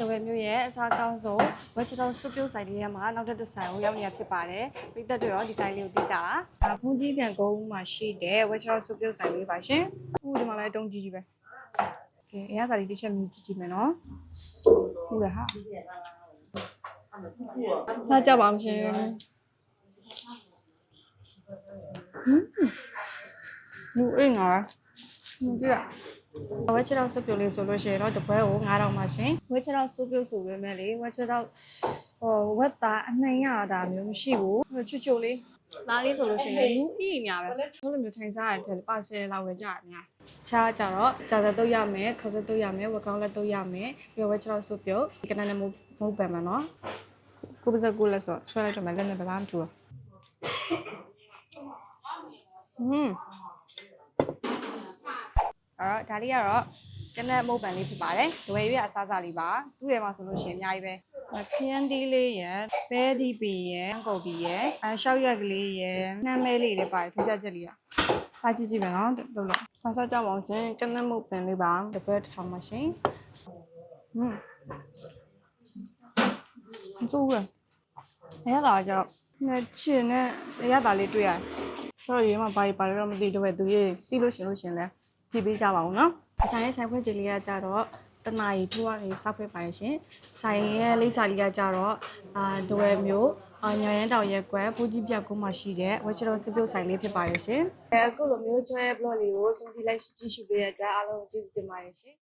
တဝဲမျိုးရဲ့အစားကောင်းဆုံးဝက်ချ်တော်စုပ်ပြုတ်ဆိုင်လေးထဲမှာနောက်တစ်ဆိုင်ကိုရောက်နေရဖြစ်ပါတယ်ပြည်သက်တွေရောဒီဆိုင်လေးကိုသိကြလားဒါဖုန်ကြီးပြန်ကုန်းမှာရှိတဲ့ဝက်ချ်တော်စုပ်ပြုတ်ဆိုင်လေးပါရှင်အခုဒီမှာလည်းတုံးကြီးပဲကဲအရသာလေးတစ်ချက်မြည်ကြည့်မယ်နော်ဟုတ်လားဟာထားကြပါမရှင်လူအင်းငါကြည့်ရဝက်ချ်တော်စုပ်ပြုတ်လေးဆိုလို့ရှိရင်တော့တပွဲကို9000ပါရှင်ဝက်ချ်တော်စုပ်ပြုတ်ဆိုပေမဲ့လေဝက်ချ်တော်ဝက်သားအနှံ့ရတာမျိုးမရှိဘူးချွတ်ချွတ်လေးသားလေးဆိုလို့ရှိရင်လူအီးများပဲဘယ်လိုမျိုးထိုင်စားရတဲ့ပါဆယ်လောက်ပဲကြာများချားကြတော့ကြာသက်တော့ရမယ်ခေါက်သက်တော့ရမယ်ဝက်ကောင်းလက်တော့ရမယ်ပြီးတော့ဝက်ချ်တော်စုပ်ပြုတ်ဒီကနန်းနဲ့မဟုတ်ပန်မှာနော်ကိုပါစကူလက်ဆိုဆွဲလိုက်တော့မယ်လက်နဲ့ဗလားမထူအဲ့ဒါလေးကတော့ကနက်မုတ်ပန်လေးဖြစ်ပါတယ်။ဒွယ်ရွေးအစားစားလေးပါ။သူ့ထဲမှာဆိုလို့ရှိရင်အများကြီးပဲ။ခရမ်းတီးလေးရယ်၊ပဲဒီပီရယ်၊ကုန်ပီရယ်၊ရှောက်ရက်ကလေးရယ်၊နှမ်းမဲလေးလည်းပါတယ်ထူးခြားချက်လေးက။အားကြည့်ကြည့်မယ်နော်။လို့။ဆောက်ကြအောင်ရှင်ကနက်မုတ်ပန်လေးပါ။တစ်ပွဲတစ်ထောင်ပါရှင်။ကျိုးရ။အရသာကြောင့်နဲ့ချင်နဲ့အရသာလေးတွေ့ရတယ်။ဆိုတော့ဒီမှာဘာလဲတော့မသိတော့ပဲသူရေးပြီးလို့ရှင်လဲကြည့်ပေးကြပါဦးနော်။အဆိုင်ရဲ့ဆိုင်ခွင့်ကြလေးကကြတော့တနာရီထိုးရနေစောက်ဖက်ပါရှင်။ဆိုင်ရဲ့လိပ်စာလေးကကြတော့ဒဝဲမျိုးညရန်တောင်ရက်ကွယ်ပူကြီးပြတ်ကုန်းမှာရှိတဲ့ဝက်ချ်တော်စစ်ပြုတ်ဆိုင်လေးဖြစ်ပါတယ်ရှင်။အခုလိုမျိုးချဲ blog လေးကိုစုံကြည့်လိုက်ကြည့်ရှုပေးတဲ့အတွက်အားလုံးကျေးဇူးတင်ပါတယ်ရှင်။